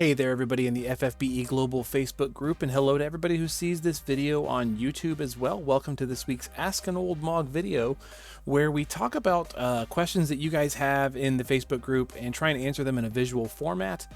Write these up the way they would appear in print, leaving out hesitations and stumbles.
Hey there, everybody in the FFBE Global Facebook group, and hello to everybody who sees this video on YouTube as well. Welcome to this week's Ask an Old Mog video, where we talk about questions that you guys have in the Facebook group and try and answer them in a visual format.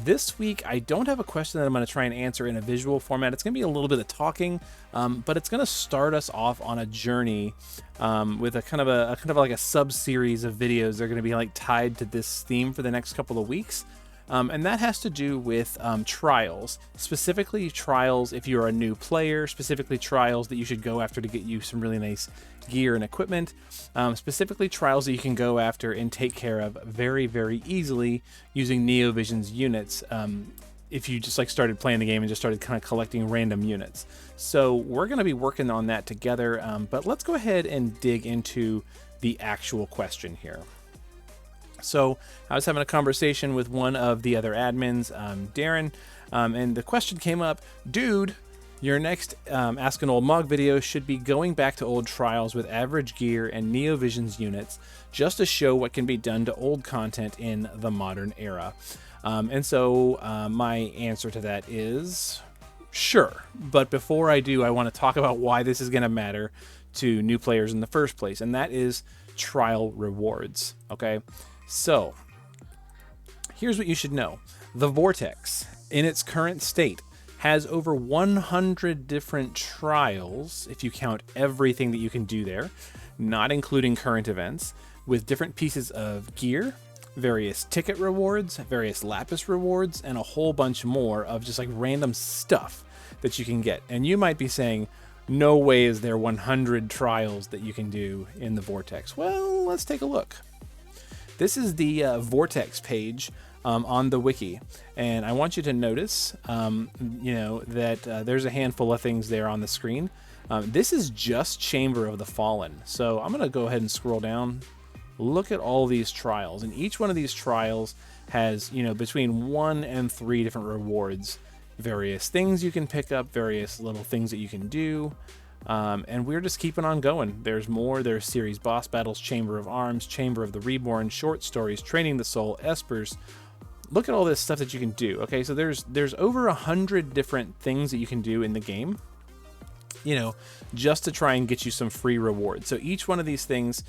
This week, I don't have a question that I'm going to try and answer in a visual format. It's going to be a little bit of talking, but it's going to start us off on a journey with a kind of like a sub-series of videos. They're going to be like tied to this theme for the next couple of weeks. And that has to do with trials, specifically trials if you're a new player, specifically trials that you should go after to get you some really nice gear and equipment, specifically trials that you can go after and take care of very, very easily using NeoVision's units if you just like started playing the game and just started kind of collecting random units. So we're going to be working on that together, but let's go ahead and dig into the actual question here. So I was having a conversation with one of the other admins, Darren, and the question came up, dude, your next Ask an Old Mog video should be going back to old trials with average gear and NeoVision's units just to show what can be done to old content in the modern era. And so my answer to that is sure. But before I do, I want to talk about why this is going to matter to new players in the first place, and that is trial rewards, okay? So, here's what you should know. The Vortex, in its current state, has over 100 different trials, if you count everything that you can do there, not including current events, with different pieces of gear, various ticket rewards, various Lapis rewards, and a whole bunch more of just like random stuff that you can get. And you might be saying, no way is there 100 trials that you can do in the Vortex. Well, let's take a look. This is the Vortex page on the wiki, and I want you to notice, that there's a handful of things there on the screen. This is just Chamber of the Fallen, so I'm going to go ahead and scroll down. Look at all these trials, and each one of these trials has, between 1 and 3 different rewards, various things you can pick up, various little things that you can do. And we're just keeping on going. There's more. There's series boss battles, Chamber of Arms, Chamber of the Reborn, short stories, Training the Soul, Espers. Look at all this stuff that you can do. Okay, so there's over 100 different things that you can do in the game, just to try and get you some free rewards. So each one of these things,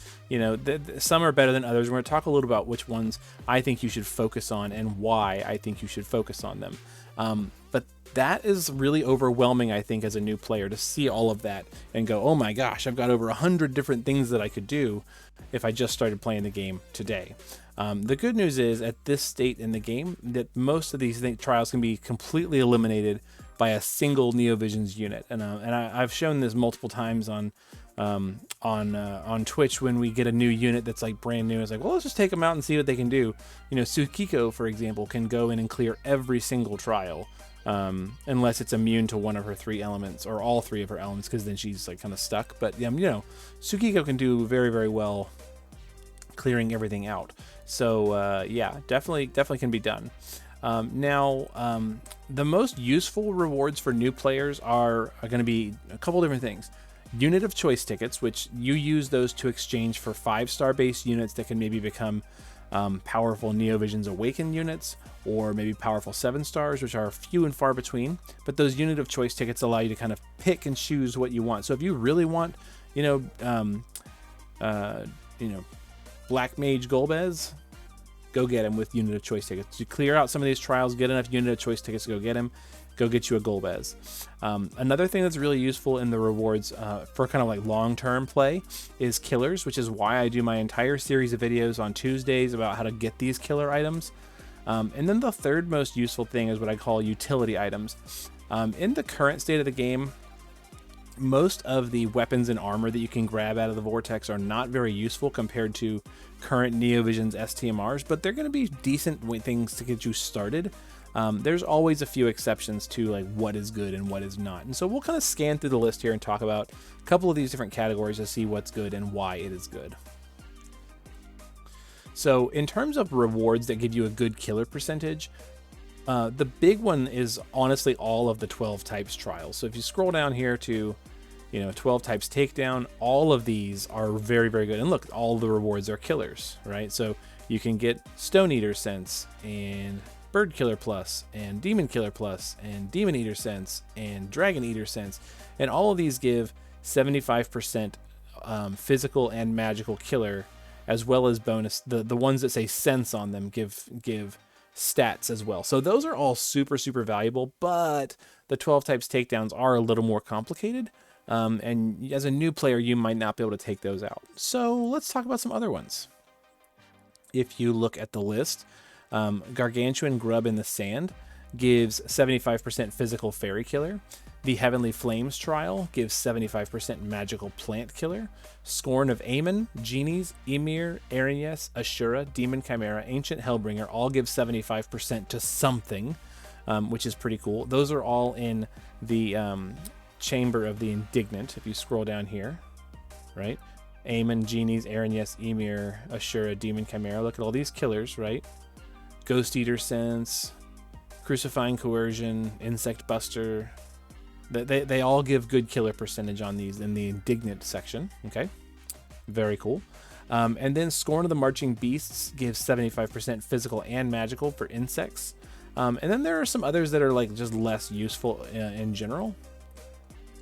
some are better than others. We're going to talk a little about which ones I think you should focus on and why I think you should focus on them. But that is really overwhelming, I think, as a new player to see all of that and go, oh my gosh, I've got over 100 different things that I could do if I just started playing the game today. The good news is, at this state in the game, that most of these trials can be completely eliminated by a single NeoVision's unit. And I've shown this multiple times on Twitch when we get a new unit that's like brand new. It's like, well, let's just take them out and see what they can do. Tsukiko, for example, can go in and clear every single trial. Unless it's immune to one of her 3 elements or all 3 of her elements, because then she's like kind of stuck. But Tsukiko can do very, very well clearing everything out. So yeah, definitely can be done. The most useful rewards for new players are going to be a couple different things. Unit of choice tickets, which you use those to exchange for 5-star base units that can maybe become powerful NeoVision's Awakened units, or maybe powerful 7 stars, which are few and far between. But those unit of choice tickets allow you to kind of pick and choose what you want. So if you really want, Black Mage Golbez, go get him with unit of choice tickets. You clear out some of these trials, get enough unit of choice tickets to go get him. Go get you a Golbez. Another thing that's really useful in the rewards for kind of like long-term play is killers, which is why I do my entire series of videos on Tuesdays about how to get these killer items. And then the third most useful thing is what I call utility items. In the current state of the game, most of the weapons and armor that you can grab out of the Vortex are not very useful compared to current NeoVision's STMRs, but they're going to be decent things to get you started. There's always a few exceptions to like what is good and what is not. And so we'll kind of scan through the list here and talk about a couple of these different categories to see what's good and why it is good. So in terms of rewards that give you a good killer percentage, the big one is honestly all of the 12 types trials. So if you scroll down here to 12 types takedown, all of these are very, very good. And look, all the rewards are killers, right? So you can get Stone Eater Sense and Bird Killer Plus, and Demon Killer Plus, and Demon Eater Sense, and Dragon Eater Sense. And all of these give 75% physical and magical killer, as well as bonus. The ones that say sense on them give stats as well. So those are all super, super valuable, but the 12 types takedowns are a little more complicated. And as a new player, you might not be able to take those out. So let's talk about some other ones. If you look at the list, Gargantuan Grub in the Sand gives 75% physical fairy killer. The Heavenly Flames Trial gives 75% magical plant killer. Scorn of Aemon, Genies, Ymir, Erinyes, Ashura, Demon Chimera, Ancient Hellbringer all give 75% to something, which is pretty cool. Those are all in the Chamber of the Indignant, if you scroll down here, right? Aemon, Genies, Erinyes, Ymir, Ashura, Demon Chimera. Look at all these killers, right? Ghost Eater Sense, Crucifying Coercion, Insect Buster. They all give good killer percentage on these in the Indignant section. Okay, very cool. And then Scorn of the Marching Beasts gives 75% physical and magical for insects. And then there are some others that are like just less useful in general.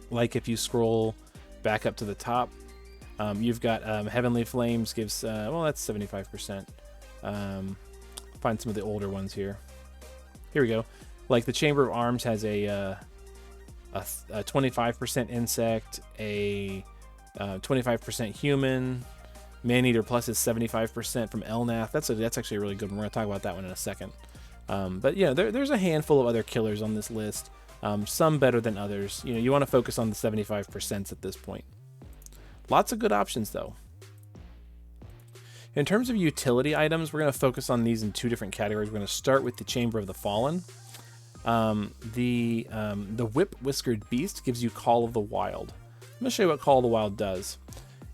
Like if you scroll back up to the top, you've got Heavenly Flames gives, well, that's 75%. Find some of the older ones here. Here we go. Like the Chamber of Arms has a 25% insect, a 25% human. Maneater Plus is 75% from Elnath. That's actually a really good one. We're going to talk about that one in a second. But yeah, there's a handful of other killers on this list. Some better than others. You know, you want to focus on the 75% at this point. Lots of good options though. In terms of utility items, we're going to focus on these in two different categories. We're going to start with the Chamber of the Fallen. The Whip Whiskered Beast gives you Call of the Wild. I'm going to show you what Call of the Wild does.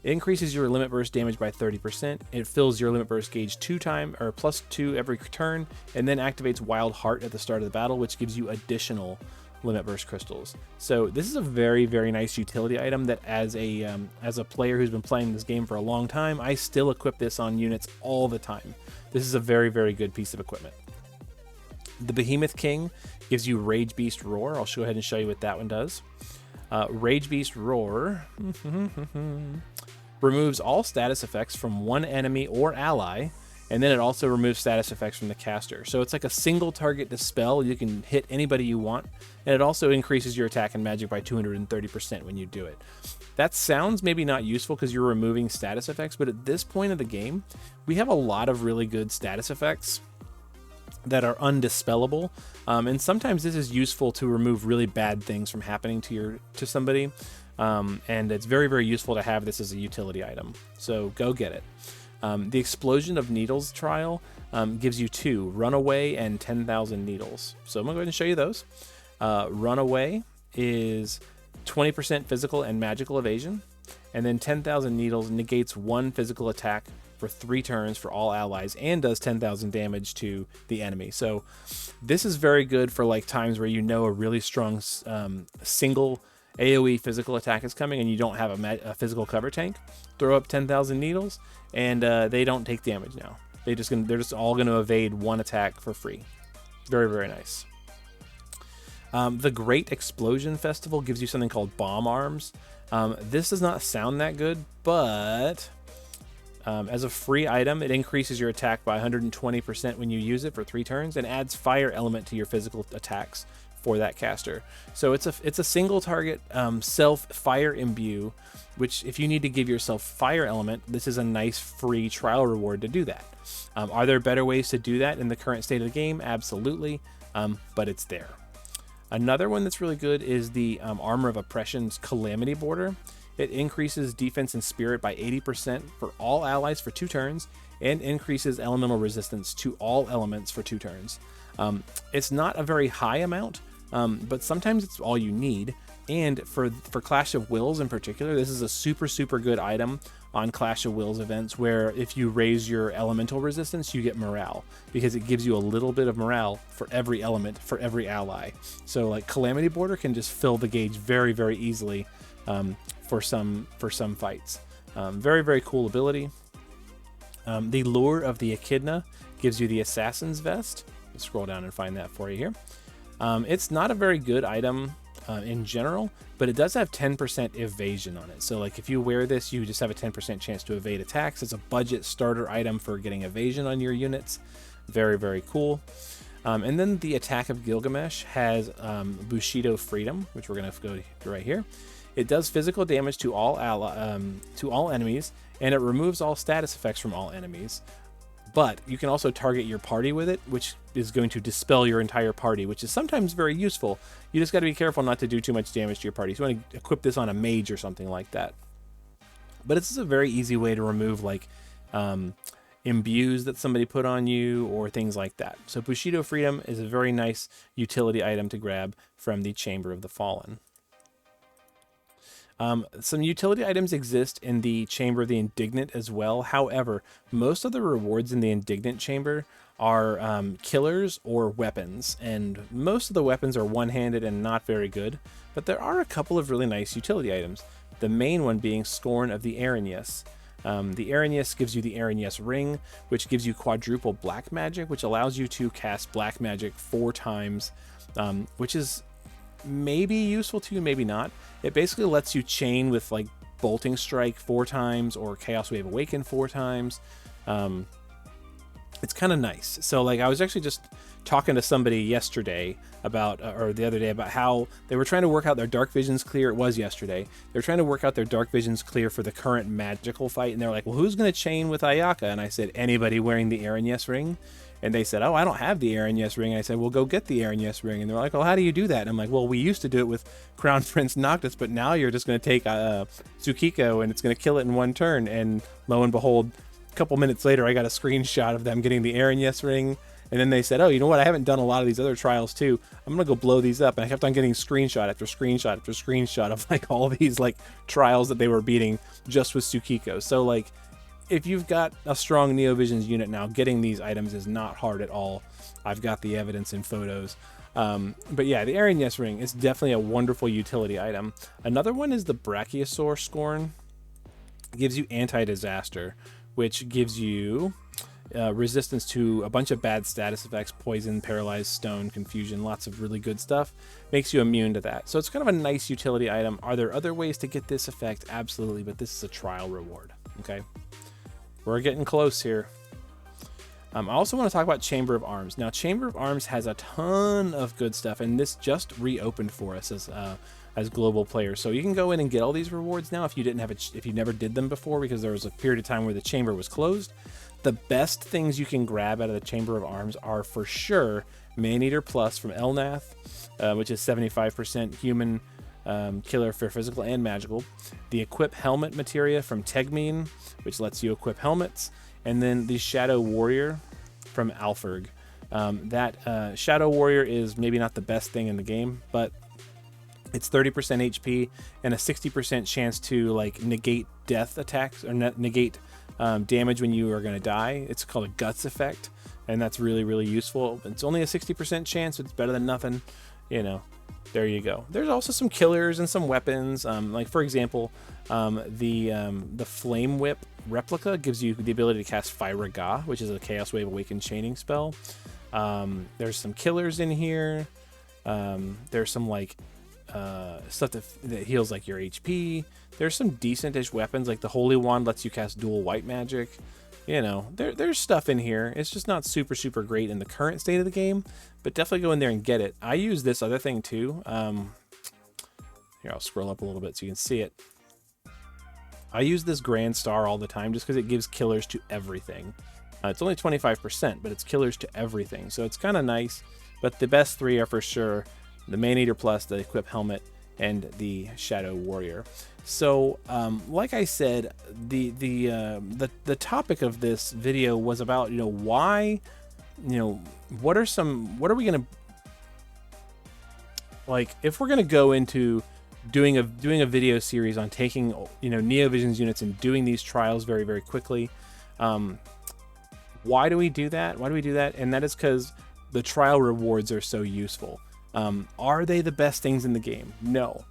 It increases your limit burst damage by 30%. It fills your limit burst gauge +2 every turn, and then activates Wild Heart at the start of the battle, which gives you additional limit burst crystals. So this is a very, very nice utility item that as a player who's been playing this game for a long time, I still equip this on units all the time. This is a very, very good piece of equipment. The Behemoth King gives you Rage Beast Roar. I'll go ahead and show you what that one does. Rage Beast Roar removes all status effects from one enemy or ally, and then it also removes status effects from the caster. So it's like a single target dispel. You can hit anybody you want, and it also increases your attack and magic by 230% when you do it. That sounds maybe not useful because you're removing status effects, but at this point of the game, we have a lot of really good status effects that are undispellable, and sometimes this is useful to remove really bad things from happening to somebody, and it's very, very useful to have this as a utility item. So go get it. The Explosion of Needles trial gives you 2, Runaway and 10,000 Needles. So I'm going to go ahead and show you those. Runaway is 20% physical and magical evasion, and then 10,000 Needles negates 1 physical attack for 3 turns for all allies and does 10,000 damage to the enemy. So this is very good for like times where you know a really strong single AoE physical attack is coming and you don't have a physical cover tank. Throw up 10,000 Needles and they don't take damage now. They're just all going to evade 1 attack for free. Very, very nice. The Great Explosion Festival gives you something called Bomb Arms. This does not sound that good, but as a free item, it increases your attack by 120% when you use it for 3 turns and adds fire element to your physical attacks for that caster. So it's a single target self fire imbue, which if you need to give yourself fire element, this is a nice free trial reward to do that. Are there better ways to do that in the current state of the game? Absolutely, but it's there. Another one that's really good is the Armor of Oppression's Calamity Border. It increases defense and spirit by 80% for all allies for 2 turns and increases elemental resistance to all elements for 2 turns. It's not a very high amount, but sometimes it's all you need. And for Clash of Wills in particular, this is a super, super good item on Clash of Wills events where if you raise your elemental resistance, you get morale because it gives you a little bit of morale for every element, for every ally. So like Calamity Border can just fill the gauge very, very easily for some fights. Very, very cool ability. The Lure of the Echidna gives you the Assassin's Vest. scroll down and find that for you here. It's not a very good item in general, but it does have 10% evasion on it. So like if you wear this, you just have a 10% chance to evade attacks. It's a budget starter item for getting evasion on your units. Very, very cool. And then the Attack of Gilgamesh has Bushido Freedom, which we're going to go to right here. It does physical damage to all enemies, and it removes all status effects from all enemies. But you can also target your party with it, which is going to dispel your entire party, which is sometimes very useful. You just got to be careful not to do too much damage to your party. So you want to equip this on a mage or something like that. But it's a very easy way to remove like imbues that somebody put on you or things like that. So Bushido Freedom is a very nice utility item to grab from the Chamber of the Fallen. Some utility items exist in the Chamber of the Indignant as well. However, most of the rewards in the Indignant Chamber are killers or weapons, and most of the weapons are one-handed and not very good, but there are a couple of really nice utility items. The main one being Scorn of the Aranyas. The Aranyas gives you the Aranyas Ring, which gives you quadruple black magic, which allows you to cast black magic 4 times, which is maybe useful to you, maybe not. It basically lets you chain with like Bolting Strike 4 times or Chaos Wave Awaken 4 times. It's kind of nice. So like I was actually just talking to somebody yesterday about, or the other day, about how they were trying to work out their dark visions clear. It was yesterday. They're trying to work out their dark visions clear for the current magical fight. And they're like, well, who's going to chain with Ayaka? And I said, anybody wearing the Aranyas Ring. And they said, oh, I don't have the Aranyas Ring. And I said, well, go get the Aranyas Ring. And they're like, well, how do you do that? And I'm like, well, we used to do it with Crown Prince Noctis, but now you're just going to take Tsukiko and it's going to kill it in 1 turn. And lo and behold, a couple minutes later, I got a screenshot of them getting the Aranyas Ring. And then they said, oh, you know what? I haven't done a lot of these other trials too. I'm going to go blow these up. And I kept on getting screenshot after screenshot after screenshot of like all these like trials that they were beating just with Tsukiko. So like, if you've got a strong Neovisions unit now, getting these items is not hard at all. I've got the evidence and photos. But yeah, the Aranyas Ring is definitely a wonderful utility item. Another one is the Brachiosaur Scorn. It gives you anti-disaster, which gives you resistance to a bunch of bad status effects, poison, paralyzed, stone, confusion, lots of really good stuff. Makes you immune to that. So it's kind of a nice utility item. Are there other ways to get this effect? Absolutely, but this is a trial reward. Okay. We're getting close here. I also want to talk about Chamber of Arms. Now, Chamber of Arms has a ton of good stuff, and this just reopened for us as global players. So you can go in and get all these rewards now if you didn't have if you never did them before, because there was a period of time where the chamber was closed. The best things you can grab out of the Chamber of Arms are for sure Maneater Plus from Elnath, which is 75% human killer for physical and magical. The Equip Helmet materia from Tegmine, which lets you equip helmets. And then the Shadow Warrior from Alfurg. That Shadow Warrior is maybe not the best thing in the game, but it's 30% HP and a 60% chance to like negate death attacks or negate damage when you are going to die. It's called a Guts effect, and that's really, really useful. It's only a 60% chance, so it's better than nothing, you know. There you go. There's also some killers and some weapons. Like for example, the Flame Whip replica gives you the ability to cast Firaga, which is a Chaos Wave Awaken chaining spell. There's some killers in here. There's some like stuff that heals like your HP. There's some decent-ish weapons, like the Holy Wand lets you cast dual white magic. You know, there's stuff in here. It's just not super, super great in the current state of the game, but definitely go in there and get it. I use this other thing too. Here, I'll scroll up a little bit so you can see it. I use this Grand Star all the time just because it gives killers to everything. It's only 25%, but it's killers to everything, so it's kind of nice. But the best 3 are for sure the Maneater Plus, the Equip Helmet, and the Shadow Warrior. So, like I said, the topic of this video was about, you know, why, you know, what are we gonna, like, if we're gonna go into doing a video series on taking, you know, Neovisions units and doing these trials very, very quickly, why do we do that? Why do we do that? And that is because the trial rewards are so useful. Are they the best things in the game? No.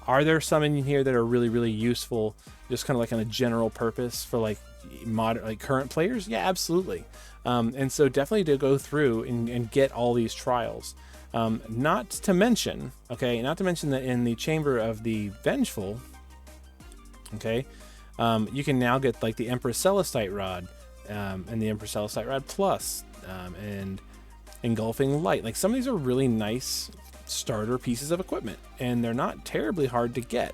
Are there some in here that are really, really useful, just kind of like on a general purpose for like like current players, yeah, absolutely. And so definitely to go through and get all these trials. Not to mention that in the Chamber of the Vengeful, okay, you can now get like the Empress Celestite Rod, and the Empress Celestite Rod Plus, and Engulfing Light. Like, some of these are really nice starter pieces of equipment, and they're not terribly hard to get.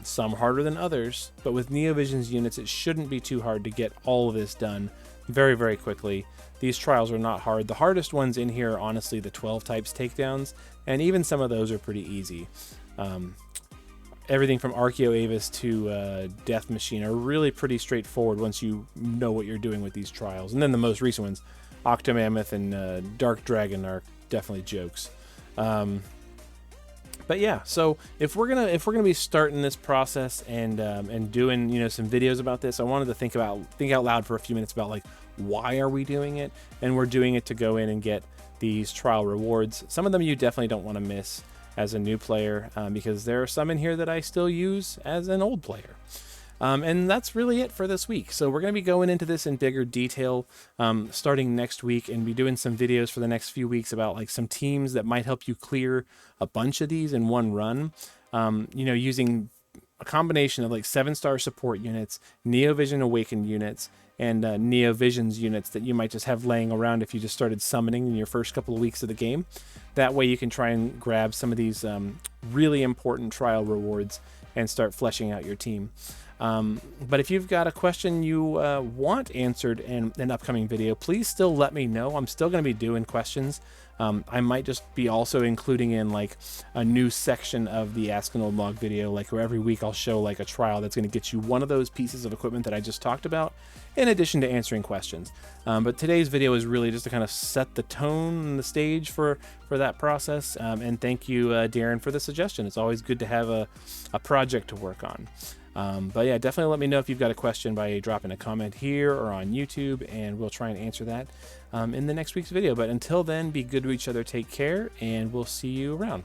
Some harder than others, but with Neovision's units, it shouldn't be too hard to get all of this done very, very quickly. These trials are not hard. The hardest ones in here are honestly the 12 types takedowns, and even some of those are pretty easy. Everything from Archeo Avis to Death Machine are really pretty straightforward once you know what you're doing with these trials. And then the most recent ones, Octomammoth and Dark Dragon, are definitely jokes. But yeah, so if we're gonna be starting this process and doing, you know, some videos about this, I wanted to think out loud for a few minutes about like, why are we doing it? And we're doing it to go in and get these trial rewards. Some of them you definitely don't want to miss as a new player, because there are some in here that I still use as an old player. And that's really it for this week. So we're going to be going into this in bigger detail starting next week, and be doing some videos for the next few weeks about like some teams that might help you clear a bunch of these in one run. You know, using a combination of like 7-star support units, Neovision Awakened units, and Neovision's units that you might just have laying around if you just started summoning in your first couple of weeks of the game. That way you can try and grab some of these really important trial rewards and start fleshing out your team. But if you've got a question you want answered in an upcoming video, please still let me know. I'm still going to be doing questions. I might just be also including in like a new section of the Ask an Old Mog video, like where every week I'll show like a trial that's going to get you one of those pieces of equipment that I just talked about, in addition to answering questions. But today's video is really just to kind of set the tone and the stage for that process. And thank you, Darren, for the suggestion. It's always good to have a project to work on. But yeah, definitely let me know if you've got a question by dropping a comment here or on YouTube, and we'll try and answer that in the next week's video. But until then, be good to each other, take care, and we'll see you around.